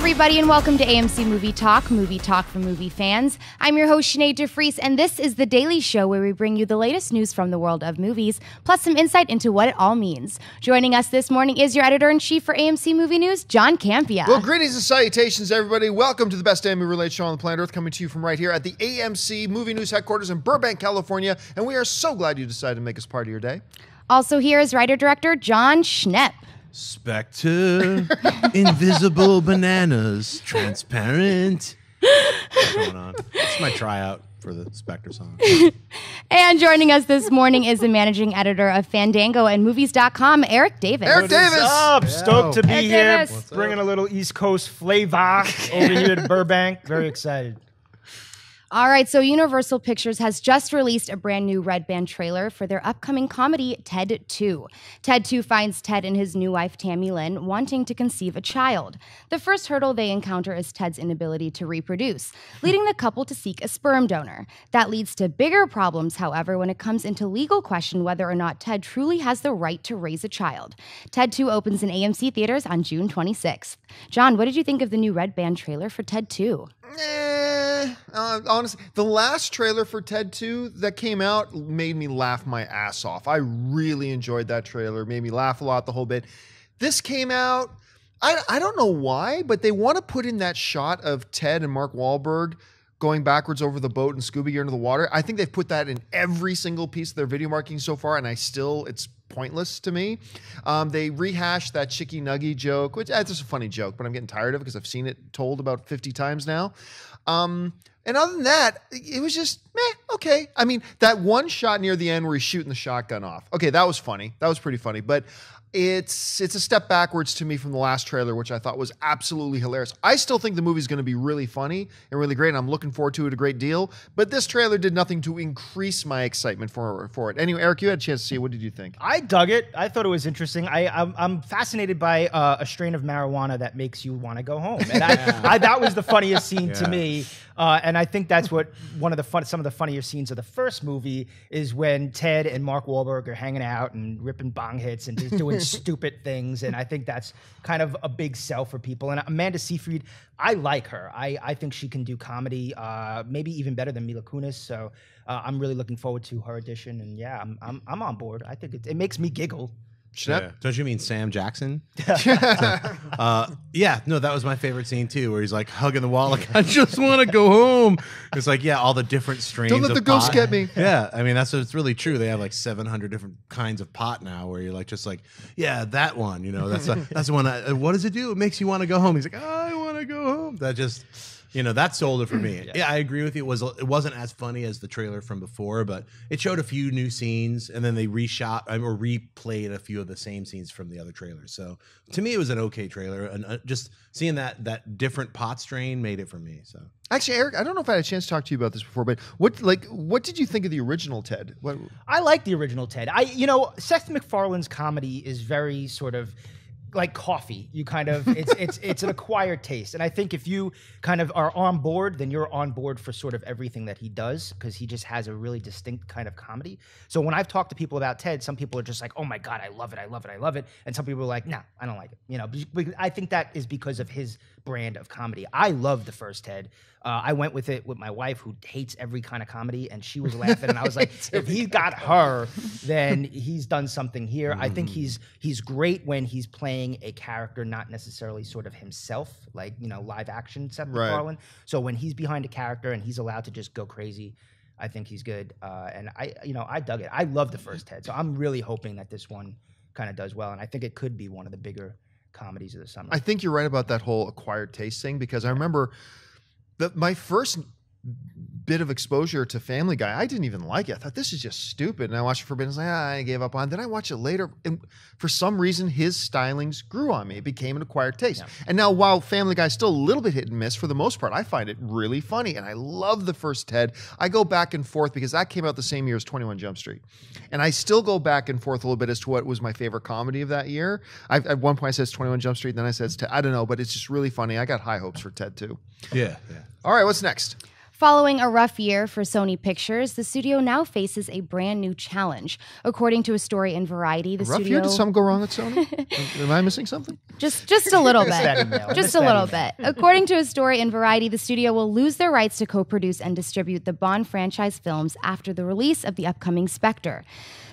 everybody, and welcome to AMC Movie Talk for movie fans. I'm your host, Sinead DeFries, and this is the daily show where we bring you the latest news from the world of movies, plus some insight into what it all means. Joining us this morning is your editor-in-chief for AMC Movie News, John Campea. Well, greetings and salutations, everybody. Welcome to the best damn movie-related show on the planet Earth, coming to you from right here at the AMC Movie News headquarters in Burbank, California, and we are so glad you decided to make us part of your day. Also here is writer-director John Schnepp. Spectre, invisible bananas, transparent. What's going on? It's my tryout for the Spectre song. And joining us this morning is the managing editor of Fandango and Movies.com, Eric Davis. Eric Davis! What's up? Stoked to be Eric here, Davis. bringing a little East Coast flavor over here to Burbank. Very excited. All right, so Universal Pictures has just released a brand new Red Band trailer for their upcoming comedy, Ted 2. Ted 2 finds Ted and his new wife, Tammy Lynn, wanting to conceive a child. The first hurdle they encounter is Ted's inability to reproduce, leading the couple to seek a sperm donor. That leads to bigger problems, however, when it comes into legal question whether or not Ted truly has the right to raise a child. Ted 2 opens in AMC theaters on June 26th. John, what did you think of the new Red Band trailer for Ted 2? Honestly, the last trailer for Ted 2 that came out made me laugh my ass off. I really enjoyed that trailer. Made me laugh a lot the whole bit. This came out, I don't know why, but they want to put in that shot of Ted and Mark Wahlberg going backwards over the boat and scuba gear into the water. I think they've put that in every single piece of their video marketing so far, and it's pointless to me. They rehashed that Chicky Nuggy joke, which it's just a funny joke, but I'm getting tired of it because I've seen it told about 50 times now. And other than that, it was just, okay. I mean, that one shot near the end where he's shooting the shotgun off. Okay, that was funny. That was pretty funny. But it's a step backwards to me from the last trailer, which I thought was absolutely hilarious. I still think the movie's going to be really funny and really great, and I'm looking forward to it a great deal. But this trailer did nothing to increase my excitement for it. Anyway, Eric, you had a chance to see it. What did you think? I dug it. I thought it was interesting. I'm fascinated by a strain of marijuana that makes you want to go home, and that was the funniest scene to me. And I think that's what some of the funnier scenes of the first movie is when Ted and Mark Wahlberg are hanging out and ripping bong hits and just doing stupid things. And I think that's kind of a big sell for people. And Amanda Seyfried, I like her. I think she can do comedy, maybe even better than Mila Kunis. So I'm really looking forward to her audition. And yeah, I'm on board. I think it makes me giggle. Yeah. Don't you mean Sam Jackson? Yeah, no, that was my favorite scene too, where he's like hugging the wall, like, I just want to go home. It's like, yeah, all the different strains. Don't let of the ghost pot. get me. Yeah, I mean, it's really true. They have like 700 different kinds of pot now, where you're like, just like, yeah, that one, that's the one. What does it do? It makes you want to go home. He's like, I want to go home. That just. That sold it for me. Yeah, I agree with you. It wasn't as funny as the trailer from before, but it showed a few new scenes, and then they reshot or replayed a few of the same scenes from the other trailers. So to me, it was an okay trailer, and just seeing that different pot strain made it for me. So actually, Eric, I don't know if I had a chance to talk to you about this before, but what did you think of the original Ted? I like the original Ted. Seth MacFarlane's comedy is very sort of like coffee. You kind of it's an acquired taste, and I think if you kind of are on board, then you're on board for sort of everything that he does, because he just has a really distinct kind of comedy. So when I've talked to people about Ted, some people are just like, oh my God, I love it, and some people are like, no, I don't like it. I think that is because of his brand of comedy. I love the first Ted. I went with it with my wife, who hates every kind of comedy, and she was laughing, and I was like, if he got her, then he's done something here. I think he's great when he's playing a character, not necessarily sort of himself, like, live action Seth MacFarlane. So when he's behind a character and he's allowed to just go crazy, I think he's good. And I dug it. I love the first Ted, so I'm really hoping that this one kind of does well, and I think it could be one of the bigger comedies of the summer. I think you're right about that whole acquired taste thing, because I remember my first bit of exposure to Family Guy, I didn't even like it. I thought, this is just stupid. And I watched it for a bit and I was like, I gave up on it. Then I watched it later, and for some reason, his stylings grew on me. It became an acquired taste. Yeah. And now, while Family Guy is still a little bit hit and miss, for the most part, I find it really funny. And I love the first Ted. I go back and forth because that came out the same year as 21 Jump Street. And I still go back and forth a little bit as to what was my favorite comedy of that year. At one point, I said it's 21 Jump Street, then I said it's Ted. I don't know, but it's just really funny. I got high hopes for Ted too. Yeah. All right, what's next? Following a rough year for Sony Pictures, the studio now faces a brand new challenge. According to a story in Variety, the Rough studio... year? Did something go wrong at Sony? Am I missing something? Just a little that bit. email. Just a little bit. According to a story in Variety, the studio will lose their rights to co-produce and distribute the Bond franchise films after the release of the upcoming Spectre.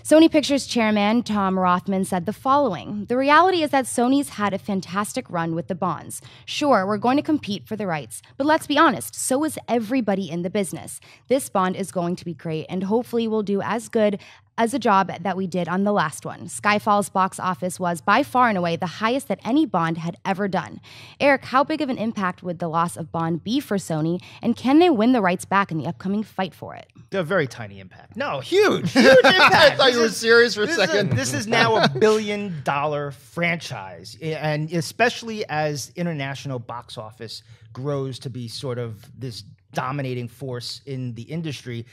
Sony Pictures chairman Tom Rothman said the following: "The reality is that Sony's had a fantastic run with the Bonds. Sure, we're going to compete for the rights, but let's be honest, so is everybody in the business. This Bond is going to be great, and hopefully we'll do as good as a job that we did on the last one." Skyfall's box office was by far and away the highest that any Bond had ever done. Eric, how big of an impact would the loss of Bond be for Sony, and can they win the rights back in the upcoming fight for it? A very tiny impact. No, huge impact. I thought you were serious for a second. This is now a $1 billion franchise, and especially as international box office grows to be sort of this dominating force in the industry,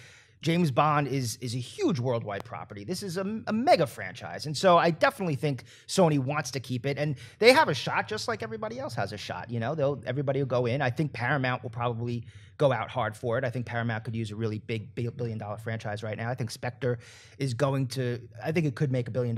James Bond is a huge worldwide property. This is a mega franchise. And so I definitely think Sony wants to keep it. And they have a shot just like everybody else has a shot. You know, everybody will go in. I think Paramount will probably go out hard for it. I think Paramount could use a really big $1 billion franchise right now. I think Spectre is going to, I think it could make $1 billion,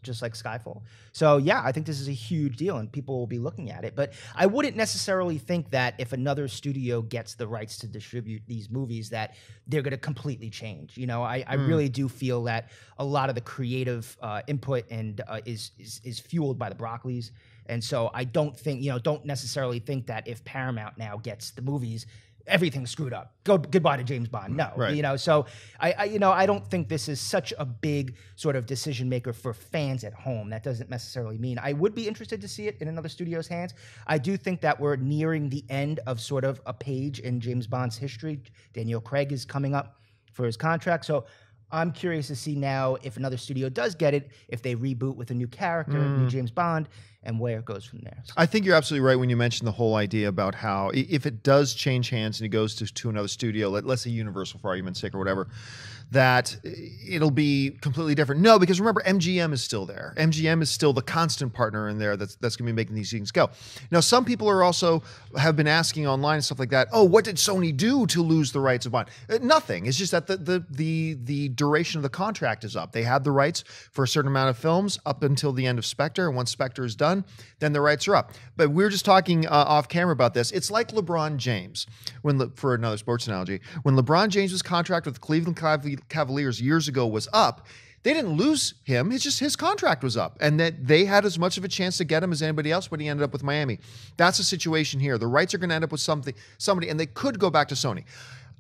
just like Skyfall. So yeah, I think this is a huge deal and people will be looking at it. But I wouldn't necessarily think that if another studio gets the rights to distribute these movies that they're going to completely change. You know, I really do feel that a lot of the creative input and is fueled by the Broccoli's. And so I don't think, don't necessarily think that if Paramount now gets the movies, everything's screwed up. Goodbye to James Bond. No, right. So I don't think this is such a big sort of decision maker for fans at home. That doesn't necessarily mean I would be interested to see it in another studio's hands. I do think that we're nearing the end of sort of a page in James Bond's history. Daniel Craig is coming up for his contract. So I'm curious to see now if another studio does get it, if they reboot with a new character, new James Bond, and where it goes from there. So. I think you're absolutely right when you mentioned the whole idea about how if it does change hands and it goes to another studio, let's say Universal for argument's sake or whatever, that it'll be completely different. No, because remember, MGM is still there. MGM is still the constant partner in there that's going to be making these things go. Now, some people are also have been asking online and stuff like that, oh, what did Sony do to lose the rights of Bond? Nothing. It's just that the duration of the contract is up. They had the rights for a certain amount of films up until the end of Spectre, and once Spectre is done, then the rights are up. But we were just talking off camera about this. It's like LeBron James, for another sports analogy, when LeBron James' contract with the Cleveland Cavaliers years ago was up, they didn't lose him. It's just his contract was up, and that they had as much of a chance to get him as anybody else when he ended up with Miami. That's the situation here. The rights are going to end up with somebody, and they could go back to Sony.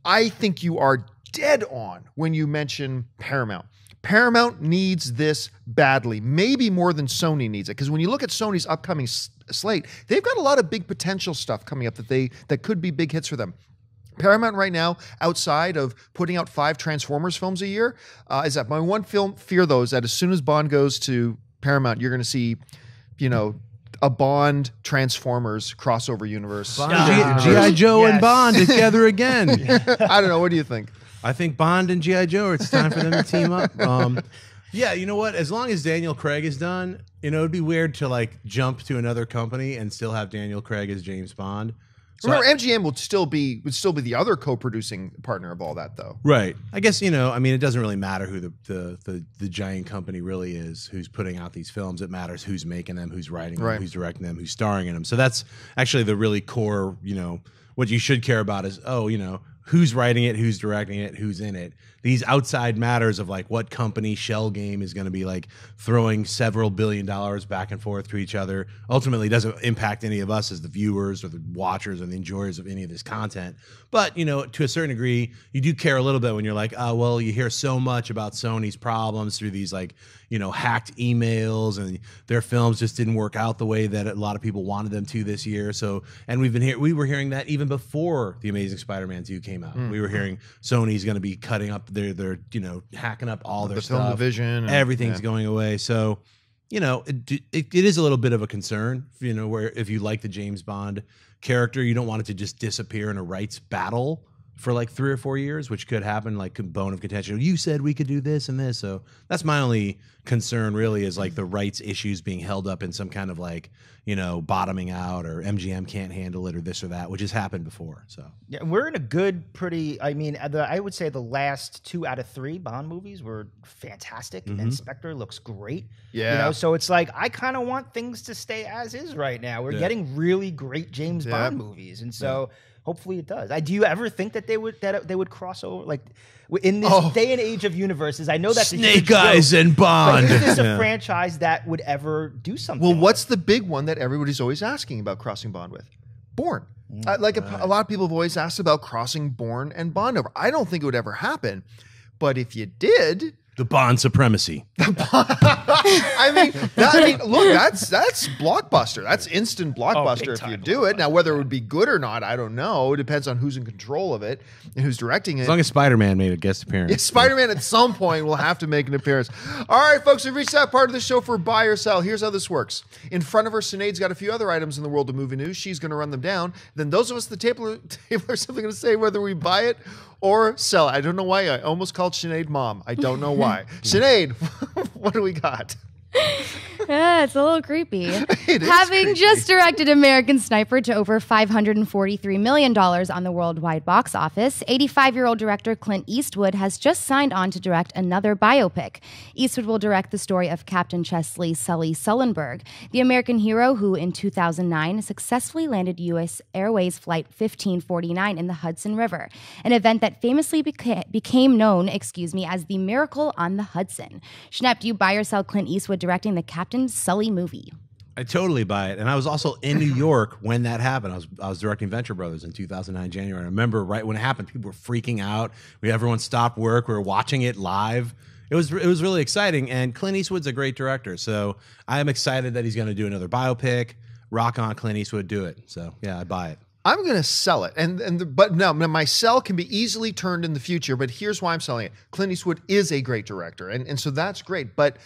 I think you are dead on when you mention Paramount. Paramount needs this badly, maybe more than Sony needs it. Because when you look at Sony's upcoming slate, they've got a lot of big potential stuff coming up that could be big hits for them. Paramount right now, outside of putting out 5 Transformers films a year, is that my one fear, though, is that as soon as Bond goes to Paramount, you're going to see, a Bond Transformers crossover universe. G.I. Joe and Bond together again. I don't know. What do you think? I think Bond and G.I. Joe, it's time for them to team up. Yeah, you know what? As long as Daniel Craig is done, it'd be weird to jump to another company and still have Daniel Craig as James Bond. So remember, MGM would still be the other co-producing partner of all that, though. Right. I guess it doesn't really matter who the giant company really is, who's putting out these films. It matters who's making them, who's writing them, who's directing them, who's starring in them. So that's actually the really core. What you should care about is who's writing it, who's directing it, who's in it. These outside matters of what company shell game is going to be throwing several $1 billion back and forth to each other ultimately doesn't impact any of us as the viewers or the watchers or the enjoyers of any of this content. But, to a certain degree, you do care a little bit when you're you hear so much about Sony's problems through these hacked emails, and their films just didn't work out the way that a lot of people wanted them to this year. So, and we were hearing that even before The Amazing Spider-Man 2 came out. We were hearing Sony's going to be cutting up they're hacking up all their stuff. Film division. Everything's going away. So, it is a little bit of a concern, where if you like the James Bond character, you don't want it to just disappear in a rights battle. for like 3 or 4 years, which could happen, like bone of contention. You said we could do this and this. So that's my only concern really, is like the rights issues being held up in some kind of like, bottoming out, or MGM can't handle it, or this or that, which has happened before. So yeah, we're in a good, I would say the last 2 out of 3 Bond movies were fantastic. And Spectre looks great. Yeah. So it's like, I kind of want things to stay as is right now. We're getting really great James Bond movies. And so hopefully it does. Do you ever think that they would cross over, like in this day and age of universes? I know that's Snake Eyes and Bond. But is this a franchise that would ever do something? Well, what's the big one that everybody's always asking about crossing Bond with? Bourne. A lot of people have always asked about crossing Bourne and Bond over. I don't think it would ever happen, but if you did. The Bond supremacy. Look, that's blockbuster. That's instant blockbuster if you do it. Now, whether it would be good or not, I don't know. It depends on who's in control of it and who's directing it. As long as Spider-Man made a guest appearance. Yeah, Spider-Man at some point will have to make an appearance. All right, folks, we've reached that part of the show for buy or sell. Here's how this works. In front of her, Sinead's got a few other items in the world of movie news. She's going to run them down. Then those of us at the table are simply going to say whether we buy it or sell it. I don't know why. I almost called Sinead Mom. I don't know why. Sinead, what do we got? It's a little creepy. Having creepy. Just directed American Sniper to over $543 million on the worldwide box office, 85-year-old director Clint Eastwood has just signed on to direct another biopic. Eastwood will direct the story of Captain Sully Sullenberg, the American hero who, in 2009, successfully landed U.S. Airways Flight 1549 in the Hudson River, an event that famously became known, as the Miracle on the Hudson. Schnepp, do you buy or sell Clint Eastwood directing the Captain Sully movie? I totally buy it. And I was also in New York when that happened. I was directing Venture Brothers in 2009, January. I remember right when it happened, people were freaking out. Everyone stopped work. We were watching it live. It was really exciting. And Clint Eastwood's a great director. So I am excited that he's going to do another biopic. Rock on, Clint Eastwood, do it. So yeah, I buy it. I'm going to sell it. But no, my sell can be easily turned in the future. But here's why I'm selling it. Clint Eastwood is a great director. And so that's great. But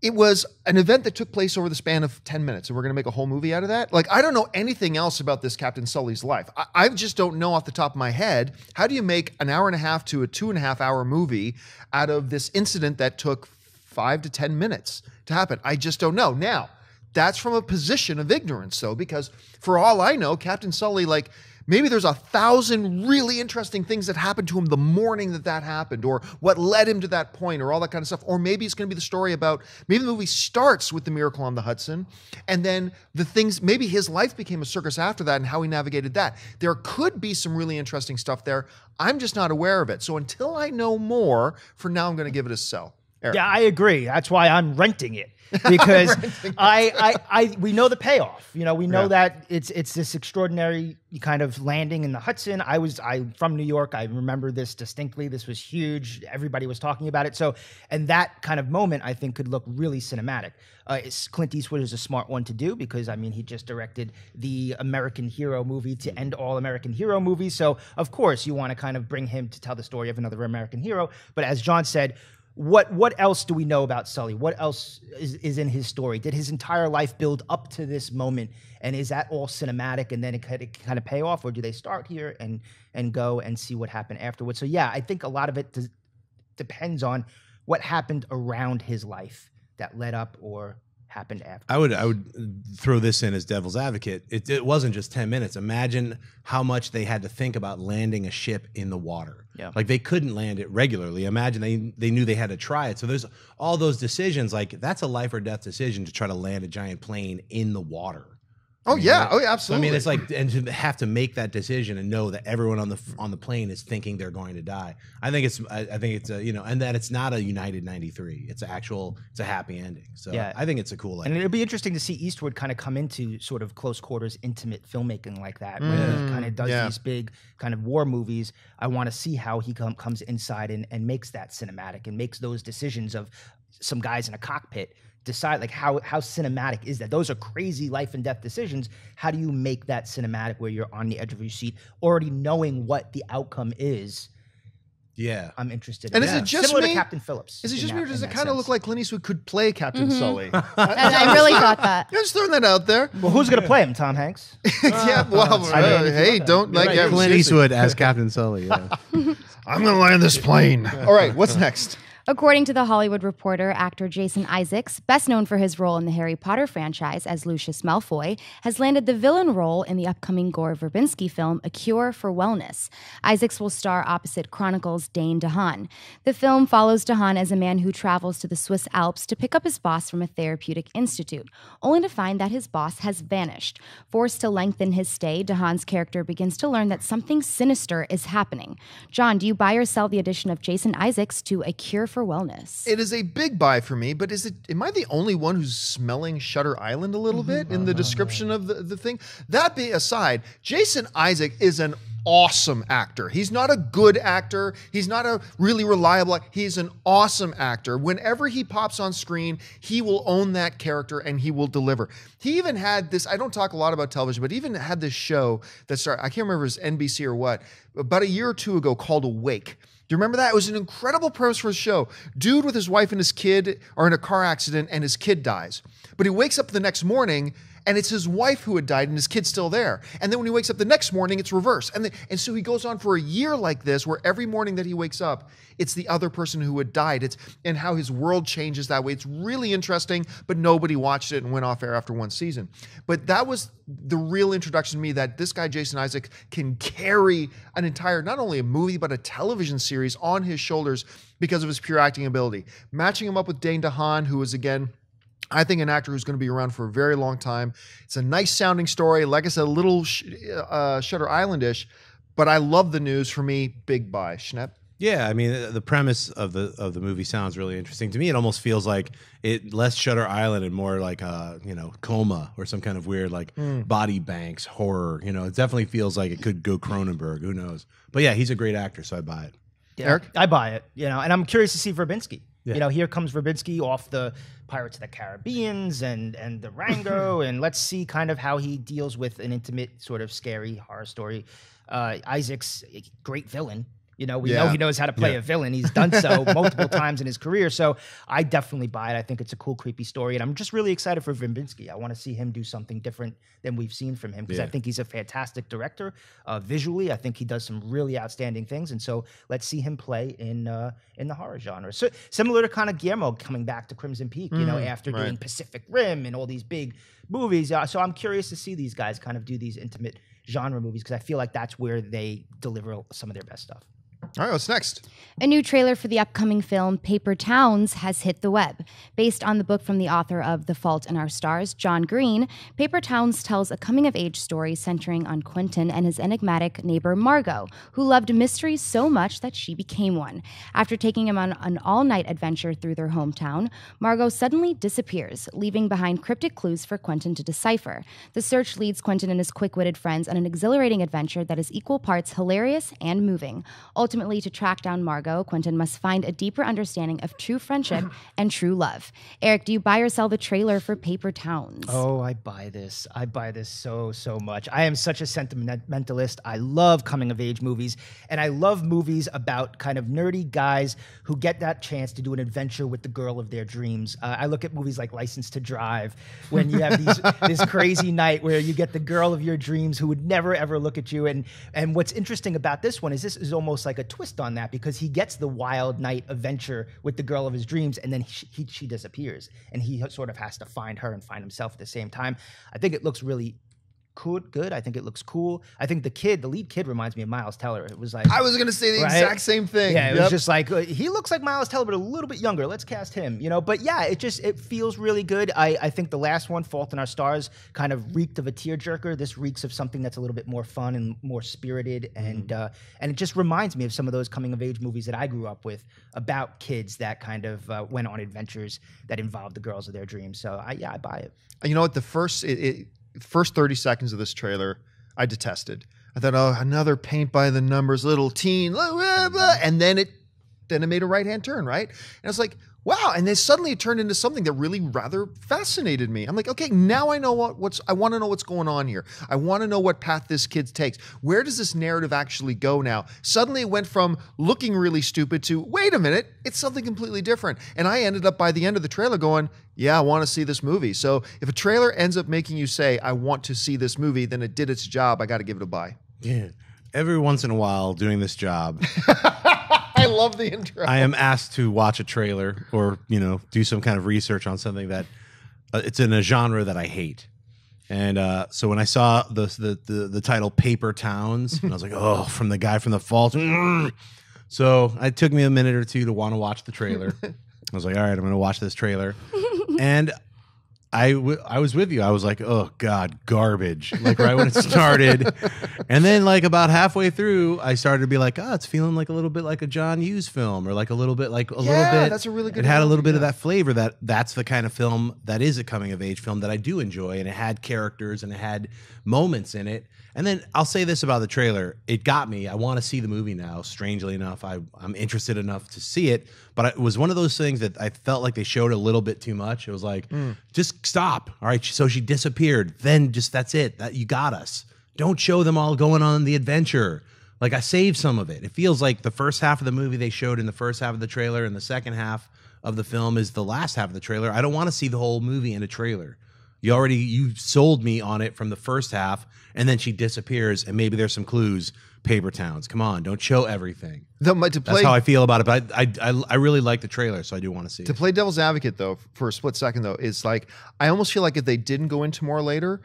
it was an event that took place over the span of 10 minutes, and we're going to make a whole movie out of that? Like, I don't know anything else about this Captain Sully's life. I just don't know off the top of my head, how do you make an hour and a half to a 2.5 hour movie out of this incident that took 5 to 10 minutes to happen? I just don't know. Now, that's from a position of ignorance, though, because for all I know, Captain Sully, like, maybe there's 1,000 really interesting things that happened to him the morning that happened, or what led him to that point, or all that kind of stuff. Or maybe it's going to be the story about, maybe the movie starts with the Miracle on the Hudson, and then the things, maybe his life became a circus after that and how he navigated that. There could be some really interesting stuff there. I'm just not aware of it. So until I know more, for now, I'm going to give it a sell. Eric. Yeah, I agree. That's why I'm renting it. Because we know the payoff. We know that it's this extraordinary kind of landing in the Hudson. I'm from New York. I remember this distinctly. This was huge. Everybody was talking about it. So, and that kind of moment, I think, could look really cinematic. Clint Eastwood is a smart one to do because, he just directed the American Hero movie to end all American Hero movies. So, of course, you want to kind of bring him to tell the story of another American hero. But as John said, what else do we know about Sully? What else is in his story? Did his entire life build up to this moment? And is that all cinematic and then it kind of pay off? Or do they start here and go and see what happened afterwards? So yeah, I think a lot of it depends on what happened around his life that led up or happened after. I would throw this in as devil's advocate. It wasn't just 10 minutes. Imagine how much they had to think about landing a ship in the water. Yeah. Like they couldn't land it regularly. Imagine they knew they had to try it. So there's all those decisions. Like that's a life or death decision to try to land a giant plane in the water. Oh yeah, absolutely. It's like, and to have to make that decision and know that everyone on the plane is thinking they're going to die. I think it's and that it's not a United 93. It's a happy ending. So yeah. I think it's a cool idea. And it'll be interesting to see Eastwood kind of come into sort of close quarters, intimate filmmaking like that, when he kind of does these big kind of war movies. I want to see how he comes inside and makes that cinematic and makes those decisions of some guys in a cockpit decide, like how cinematic is that? Those are crazy life and death decisions. How do you make that cinematic where you're on the edge of your seat, already knowing what the outcome is? Yeah. I'm interested And in. is it just Similar me? to Captain Phillips? Is it just me, or does it kind kind of look like Clint Eastwood could play Captain Sully? I really thought that. I'm just throwing that out there. Well, who's going to play him? Tom Hanks? Yeah, well, I mean, if you hey, look at don't like Clint seriously. Eastwood as Captain Sully. Yeah. I'm going to land this plane. All right, what's next? According to The Hollywood Reporter, actor Jason Isaacs, best known for his role in the Harry Potter franchise as Lucius Malfoy, has landed the villain role in the upcoming Gore Verbinski film A Cure for Wellness. Isaacs will star opposite Chronicles' Dane DeHaan. The film follows DeHaan as a man who travels to the Swiss Alps to pick up his boss from a therapeutic institute, only to find that his boss has vanished. Forced to lengthen his stay, DeHaan's character begins to learn that something sinister is happening. John, do you buy or sell the addition of Jason Isaacs to A Cure for Wellness? It is a big buy for me, but am I the only one who's smelling Shutter Island a little bit in the description of the thing? That being aside, Jason Isaac is an awesome actor. He's not a good actor. He's not a really reliable. He's an awesome actor. Whenever he pops on screen, he will own that character and he will deliver. He even had this, I don't talk a lot about television, but even had this show that started, I can't remember if it was NBC or what, about a year or two ago called Awake. Do you remember that? It was an incredible premise for a show. Dude with his wife and his kid are in a car accident and his kid dies. But he wakes up the next morning and it's his wife who had died and his kid's still there. And then when he wakes up the next morning, it's reverse. And so he goes on for a year like this, where every morning that he wakes up, it's the other person who had died. And how his world changes that way. It's really interesting, but nobody watched it and went off air after one season. But that was the real introduction to me that this guy, Jason Isaac, can carry an entire, not only a movie, but a television series on his shoulders because of his pure acting ability. Matching him up with Dane DeHaan, who is, again, I think an actor who's going to be around for a very long time. It's a nice sounding story. Like I said, a little Shutter Island-ish, but I love the news. For me, big buy. Schnepp? Yeah, I mean, the premise of the movie sounds really interesting to me. It almost feels like less Shutter Island and more like Coma or some kind of weird body banks horror. You know, it definitely feels like it could go Cronenberg. Who knows? But yeah, he's a great actor, so I buy it. Yeah, Eric? I buy it. And I'm curious to see Verbinski. Yeah. You know, here comes Verbinski off the Pirates of the Caribbeans and the Rango, and let's see kind of how he deals with an intimate, sort of scary horror story. Isaac's a great villain. You know, we know he knows how to play a villain. He's done so multiple times in his career. So I definitely buy it. I think it's a cool, creepy story. And I'm just really excited for Verbinski. I want to see him do something different than we've seen from him because I think he's a fantastic director. Visually, I think he does some really outstanding things. And so let's see him play in the horror genre. So similar to kind of Guillermo coming back to Crimson Peak, you know, after doing Pacific Rim and all these big movies. So I'm curious to see these guys kind of do these intimate genre movies because I feel like that's where they deliver some of their best stuff. All right, what's next? A new trailer for the upcoming film Paper Towns has hit the web. Based on the book from the author of The Fault in Our Stars, John Green, Paper Towns tells a coming-of-age story centering on Quentin and his enigmatic neighbor Margot, who loved mysteries so much that she became one. After taking him on an all-night adventure through their hometown, Margot suddenly disappears, leaving behind cryptic clues for Quentin to decipher. The search leads Quentin and his quick-witted friends on an exhilarating adventure that is equal parts hilarious and moving. Ultimately, to track down Margot, Quentin must find a deeper understanding of true friendship and true love. Eric, do you buy or sell the trailer for Paper Towns? Oh, I buy this. I buy this so much. I am such a sentimentalist. I love coming-of-age movies, and I love movies about kind of nerdy guys who get that chance to do an adventure with the girl of their dreams. I look at movies like License to Drive, when you have this crazy night where you get the girl of your dreams who would never, ever look at you. And what's interesting about this one is this is almost like a twist on that because he gets the wild night adventure with the girl of his dreams and then she disappears and he sort of has to find her and find himself at the same time. I think it looks really good. I think it looks cool. I think the lead kid reminds me of Miles Teller. It was like I was going to say the exact same thing. Yeah, it was just like he looks like Miles Teller, but a little bit younger. Let's cast him, you know. But yeah, it feels really good. I think the last one, Fault in Our Stars, kind of reeked of a tearjerker. This reeks of something that's a little bit more fun and more spirited, and it just reminds me of some of those coming of age movies that I grew up with about kids that kind of went on adventures that involved the girls of their dreams. So I buy it. You know what? The first 30 seconds of this trailer, I detested. I thought, oh, another paint by the numbers, little teen, blah, blah, blah. And then it then it made a right-hand turn, right? And I was like, wow. And then suddenly it turned into something that really rather fascinated me. I'm like, okay, now I know I want to know what's going on here. I want to know what path this kid takes. Where does this narrative actually go now? Suddenly it went from looking really stupid to, wait a minute, it's something completely different. And I ended up by the end of the trailer going, yeah, I want to see this movie. So if a trailer ends up making you say, I want to see this movie, then it did its job. I got to give it a buy. Yeah. Every once in a while doing this job, I love the intro. I am asked to watch a trailer or, do some kind of research on something that it's in a genre that I hate. And so when I saw the title Paper Towns, and I was like, oh, from the guy from The Fault. So it took me a minute or two to want to watch the trailer. I was like, all right, I'm going to watch this trailer. And I was with you. I was like, oh, God, garbage. Like right when it started. And then like about halfway through, I started to be like, oh, it's feeling like a little bit like a John Hughes film or like a little bit. That's a really good It had a little bit yeah. of that flavor that's the kind of film that is a coming of age film that I do enjoy. And it had characters and it had moments in it. And then I'll say this about the trailer. It got me. I want to see the movie now. Strangely enough, I'm interested enough to see it. But it was one of those things that I felt like they showed a little bit too much. It was like, just stop. All right. So she disappeared. Then just that's it. You got us. Don't show them all going on the adventure. Like I saved some of it. It feels like the first half of the movie they showed in the first half of the trailer, and the second half of the film is the last half of the trailer. I don't want to see the whole movie in a trailer. You sold me on it from the first half, and then she disappears, and maybe there's some clues. Paper Towns, come on, don't show everything. That's how I feel about it. But I really like the trailer, so I do want to see it. To play devil's advocate, though, for a split second, though, is like I almost feel like if they didn't go into more later,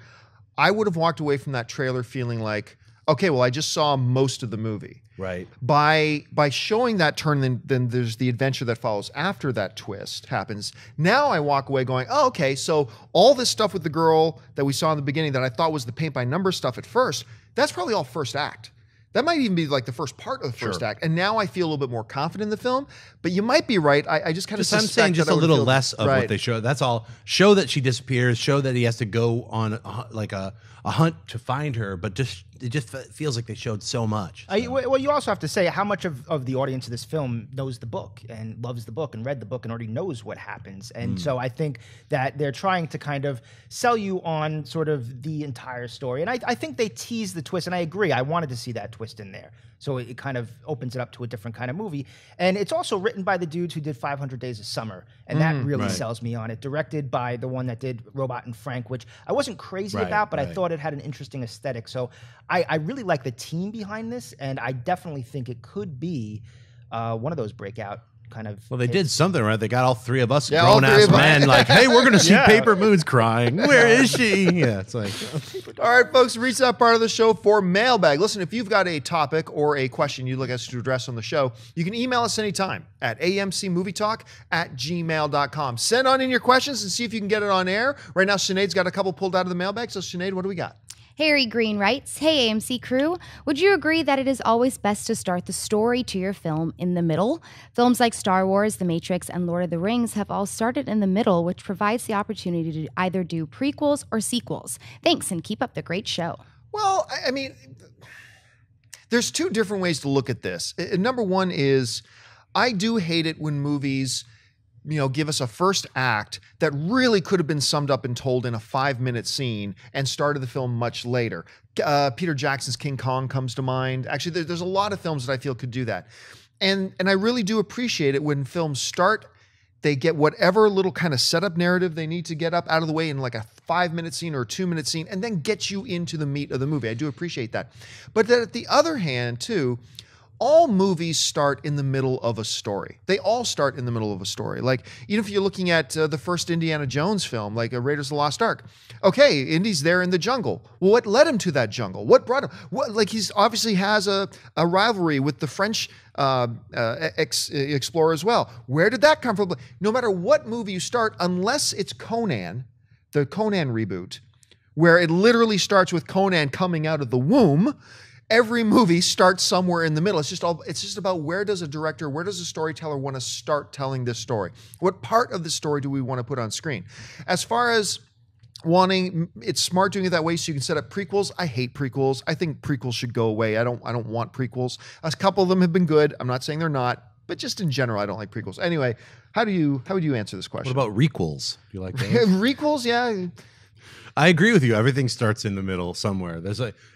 I would have walked away from that trailer feeling like, okay, well, I just saw most of the movie. Right. By showing that turn, then there's the adventure that follows after that twist happens. Now I walk away going, oh, okay, so all this stuff with the girl that we saw in the beginning that I thought was the paint by number stuff at first, that's probably all first act. That might even be like the first part of the first act. And now I feel a little bit more confident in the film. But you might be right. I just kind of I'm saying just a little less of what they show. That's all. Show that she disappears. Show that he has to go on a hunt to find her. But it just feels like they showed so much. So. Well, you also have to say how much of the audience of this film knows the book and loves the book and read the book and already knows what happens. And so I think that they're trying to kind of sell you on sort of the entire story. And I think they tease the twist. And I agree. I wanted to see that twist in there. So it kind of opens it up to a different kind of movie. And it's also written by the dudes who did 500 Days of Summer. And that really sells me on it. Directed by the one that did Robot and Frank, which I wasn't crazy about, but I thought it had an interesting aesthetic. So I really like the team behind this. And I definitely think it could be one of those breakout kind of. Well, they did something, right? They got all three of us grown-ass men like, hey, we're going to see Paper Moon's crying. Where is she? Yeah, it's like. All right, folks, reach that part of the show for mailbag. Listen, if you've got a topic or a question you'd like us to address on the show, you can email us anytime at amcmovietalk@gmail.com. Send on in your questions and see if you can get it on air. Right now, Sinead's got a couple pulled out of the mailbag. So, Sinead, what do we got? Harry Green writes, hey AMC crew, would you agree that it is always best to start the story to your film in the middle? Films like Star Wars, The Matrix, and Lord of the Rings have all started in the middle, which provides the opportunity to either do prequels or sequels. Thanks, and keep up the great show. Well, I mean, there's two different ways to look at this. Number one is I do hate it when movies give us a first act that really could have been summed up and told in a 5-minute scene and started the film much later. Peter Jackson's King Kong comes to mind. Actually, there's a lot of films that I feel could do that. And I really do appreciate it when films start, they get whatever little kind of setup narrative they need to get up out of the way in like a 5-minute scene or a 2-minute scene and then get you into the meat of the movie. I do appreciate that. But then at the other hand, too, all movies start in the middle of a story. They all start in the middle of a story. Like, even if you're looking at the first Indiana Jones film, like Raiders of the Lost Ark. Okay, Indy's there in the jungle. Well, what led him to that jungle? What brought him? He's obviously has a rivalry with the French explorer as well. Where did that come from? No matter what movie you start, unless it's Conan, the Conan reboot, where it literally starts with Conan coming out of the womb, every movie starts somewhere in the middle. It's just about where does a storyteller want to start telling this story? What part of the story do we want to put on screen? As far as it's smart doing it that way so you can set up prequels. I hate prequels. I think prequels should go away. I don't want prequels. A couple of them have been good. I'm not saying they're not. but just in general, I don't like prequels. Anyway, how would you answer this question? What about requels? Do you like those? Requels? Yeah. I agree with you. Everything starts in the middle somewhere.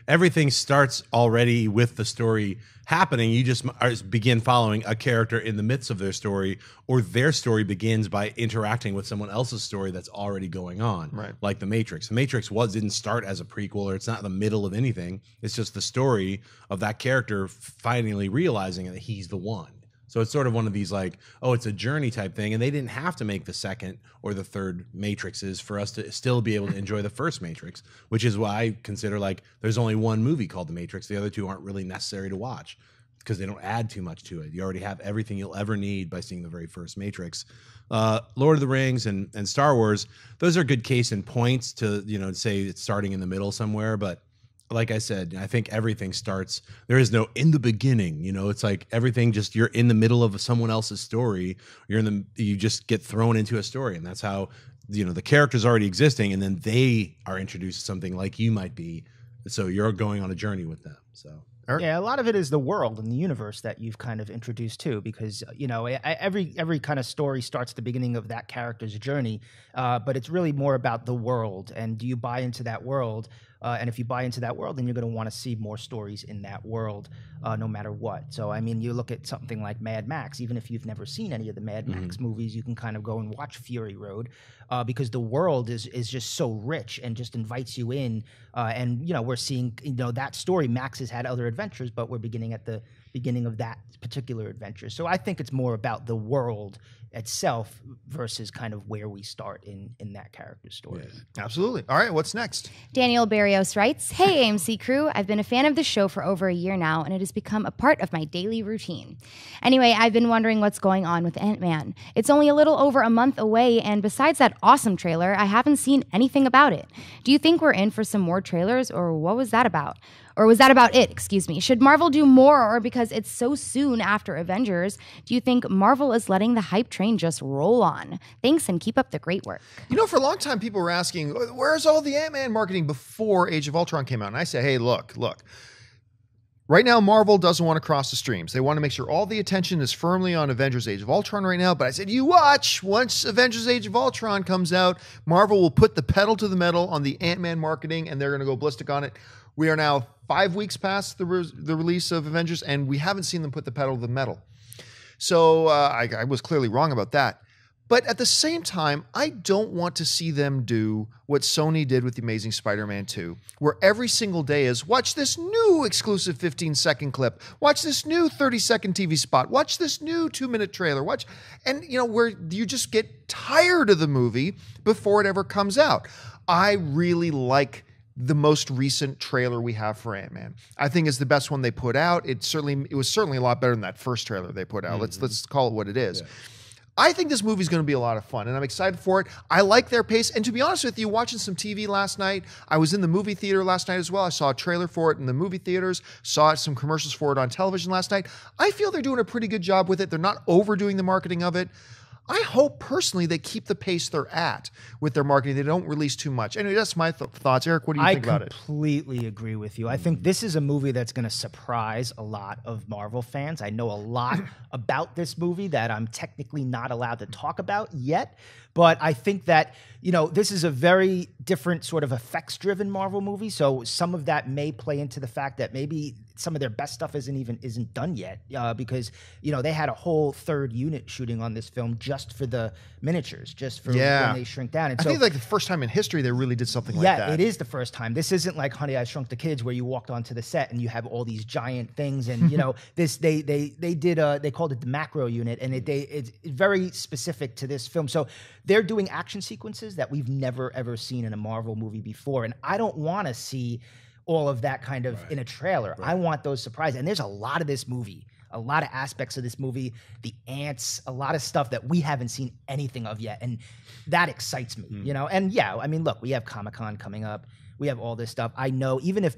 Everything starts already with the story happening. You just begin following a character in the midst of their story, or their story begins by interacting with someone else's story that's already going on. Right. Like The Matrix. The Matrix didn't start as a prequel, or it's not the middle of anything. It's just the story of that character finally realizing that he's the one. So it's sort of one of these like, oh, it's a journey type thing. And they didn't have to make the second or the third Matrixes for us to still be able to enjoy the first Matrix, which is why I consider like there's only one movie called The Matrix. The other two aren't really necessary to watch because they don't add too much to it. You already have everything you'll ever need by seeing the very first Matrix. Lord of the Rings and Star Wars, those are good case in points to, say it's starting in the middle somewhere, but like I said, I think everything starts, there is no in the beginning, it's like everything just, you're in the middle of someone else's story. You just get thrown into a story. And that's how, the character's already existing and then they are introduced to something like you might be. So you're going on a journey with them. So. Yeah, a lot of it is the world and the universe that you've kind of introduced to, because every kind of story starts at the beginning of that character's journey, but it's really more about the world. And do you buy into that world? And if you buy into that world, then you're going to want to see more stories in that world, no matter what. So, I mean, you look at something like Mad Max. Even if you've never seen any of the Mad Max movies, you can kind of go and watch Fury Road because the world is just so rich and just invites you in. And we're seeing that story. Max has had other adventures, but we're beginning at the beginning of that particular adventure. So I think it's more about the world itself versus kind of where we start in that character's story. Yeah, absolutely. All right, what's next? Daniel Barrios writes, "Hey AMC crew, I've been a fan of the show for over a year now, and it has become a part of my daily routine. Anyway, I've been wondering what's going on with AntMan. It's only a little over a month away, and besides that awesome trailer, I haven't seen anything about it. Do you think we're in for some more trailers, or what was that about? Or was that about it? Excuse me. Should Marvel do more, or because it's so soon after Avengers, do you think Marvel is letting the hype train just roll on? Thanks, and keep up the great work." For a long time, people were asking, where's all the Ant-Man marketing before Age of Ultron came out? And I say, hey, look. Right now, Marvel doesn't want to cross the streams. They want to make sure all the attention is firmly on Avengers Age of Ultron right now. But I said, you watch. Once Avengers Age of Ultron comes out, Marvel will put the pedal to the metal on the Ant-Man marketing, and they're going to go ballistic on it. We are now 5 weeks past the release of Avengers, and we haven't seen them put the pedal to the metal. So I was clearly wrong about that. But at the same time, I don't want to see them do what Sony did with The Amazing Spider-Man 2, where every single day is, watch this new exclusive 15-second clip, watch this new 30-second TV spot, watch this new 2-minute trailer, where you just get tired of the movie before it ever comes out. I really like the most recent trailer we have for Ant-Man. I think is the best one they put out. It was certainly a lot better than that first trailer they put out. Let's call it what it is. Yeah. I think this movie's going to be a lot of fun, and I'm excited for it. I like their pace, and to be honest with you, watching some TV last night, I was in the movie theater last night as well. I saw a trailer for it in the movie theaters, saw some commercials for it on television last night. I feel they're doing a pretty good job with it. They're not overdoing the marketing of it. I hope personally they keep the pace they're at with their marketing. They don't release too much. Anyway, that's my thoughts. Eric, what do you think about it? I completely agree with you. I think this is a movie that's going to surprise a lot of Marvel fans. I know a lot about this movie that I'm technically not allowed to talk about yet, but I think that, this is a very different sort of effects-driven Marvel movie. So some of that may play into the fact that maybe some of their best stuff isn't done yet because they had a whole third unit shooting on this film just for the miniatures, just for when they shrink down. And I think like the first time in history they really did something like that. Yeah, it is the first time. This isn't like Honey, I Shrunk the Kids where you walked onto the set and you have all these giant things and this they called it the macro unit and it's very specific to this film. So they're doing action sequences that we've never ever seen in a Marvel movie before, and I don't want to see all of that kind of in a trailer. I want those surprises. And there's a lot of this movie, a lot of aspects of this movie, the ants, a lot of stuff that we haven't seen anything of yet. And that excites me, And look, we have Comic-Con coming up. We have all this stuff. I know even if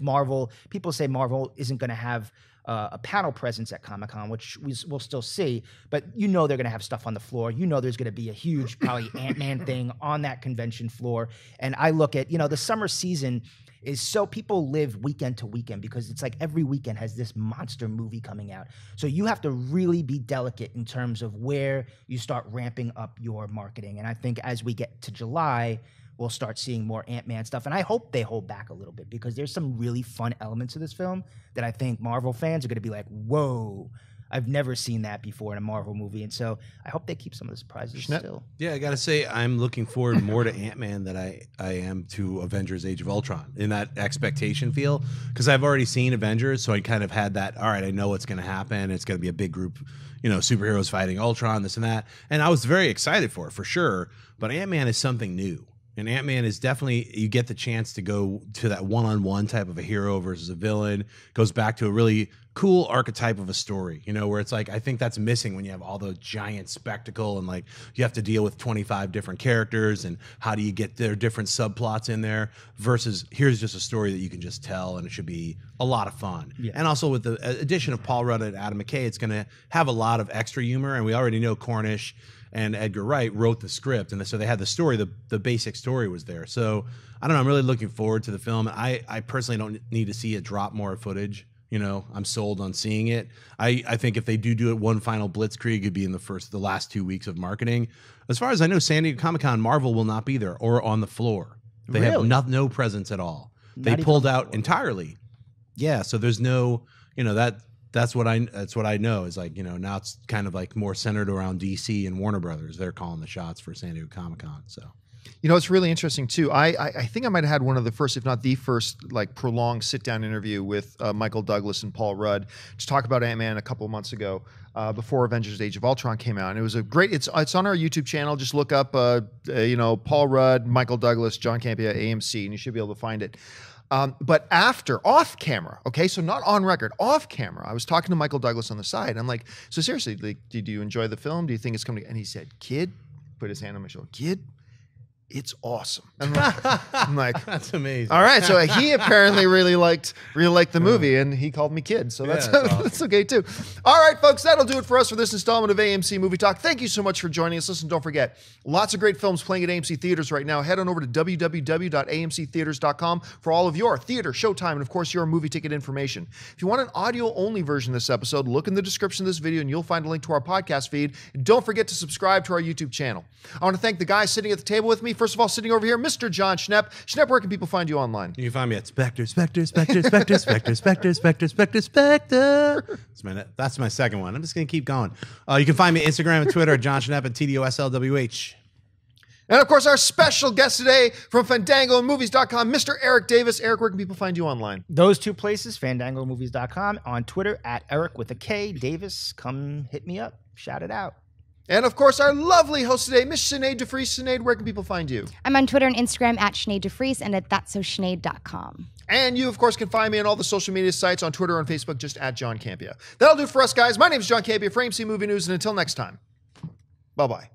people say Marvel isn't going to have a panel presence at Comic-Con, which we'll still see, but you know they're going to have stuff on the floor. You know there's going to be a huge, probably Ant-Man thing on that convention floor. And I look at, the summer season is so people live weekend to weekend because it's like every weekend has this monster movie coming out. So you have to really be delicate in terms of where you start ramping up your marketing. And I think as we get to July, we'll start seeing more Ant-Man stuff. And I hope they hold back a little bit because there's some really fun elements of this film that I think Marvel fans are going to be like, whoa, I've never seen that before in a Marvel movie. And so I hope they keep some of the surprises still. Yeah, I got to say, I'm looking forward more to Ant-Man than I am to Avengers Age of Ultron in that expectation feel. Because I've already seen Avengers, so I kind of had that, all right, I know what's going to happen. It's going to be a big group, superheroes fighting Ultron, this and that. And I was very excited for it, for sure. But Ant-Man is something new. And Ant-Man is definitely, you get the chance to go to that one-on-one type of a hero versus a villain. Goes back to a really cool archetype of a story, where it's like, I think that's missing when you have all the giant spectacle and like you have to deal with 25 different characters and how do you get their different subplots in there versus here's just a story that you can just tell and it should be a lot of fun. Yeah. And also with the addition of Paul Rudd and Adam McKay, it's going to have a lot of extra humor. And we already know Cornish and Edgar Wright wrote the script, and so they had the story. The basic story was there. So I don't know. I'm really looking forward to the film. I personally don't need to see it drop more footage. I'm sold on seeing it. I think if they do it one final blitzkrieg, it'd be in the last 2 weeks of marketing. As far as I know, San Diego Comic-Con, Marvel will not be there or on the floor. They have no presence at all. They pulled out entirely. Yeah, so there's no, That's what I know is like, now it's kind of like more centered around DC and Warner Brothers. They're calling the shots for San Diego Comic-Con. So, it's really interesting too. I think I might have had one of the first, if not the first, like prolonged sit-down interview with Michael Douglas and Paul Rudd to talk about Ant-Man a couple of months ago before Avengers Age of Ultron came out. And it was a great, it's on our YouTube channel. Just look up, Paul Rudd, Michael Douglas, John Campea, AMC, and you should be able to find it. But off camera, okay, so not on record, off camera, I was talking to Michael Douglas on the side. I'm like, so seriously, like, did you enjoy the film? Do you think it's coming? And he said, kid, put his hand on my shoulder, kid, it's awesome. I'm like, that's amazing. All right, so he apparently really liked the movie, and he called me kid, so that's awesome. That's okay too. All right, folks, that'll do it for us for this installment of AMC Movie Talk. Thank you so much for joining us. Listen, don't forget, lots of great films playing at AMC theaters right now. Head on over to www.amctheaters.com for all of your theater, showtime, and of course your movie ticket information. If you want an audio-only version of this episode, look in the description of this video, and you'll find a link to our podcast feed. And don't forget to subscribe to our YouTube channel. I want to thank the guys sitting at the table with me. First of all, sitting over here, Mr. John Schnepp. Schnepp, where can people find you online? You can find me at Spectre. That's my second one. I'm just going to keep going. You can find me Instagram and Twitter at John Schnepp and TDOSLWH. And of course, our special guest today from FandangoMovies.com, Mr. Eric Davis. Eric, where can people find you online? Those two places, FandangoMovies.com, on Twitter at Eric with a K Davis. Come hit me up. Shout it out. And of course, our lovely host today, Miss Sinead DeFries. Sinead, where can people find you? I'm on Twitter and Instagram at Sinead DeFries and at that'sosinead.com. And you, of course, can find me on all the social media sites, on Twitter and Facebook, just at John Campea. That'll do it for us, guys. My name is John Campea for AMC Movie News, and until next time, bye-bye.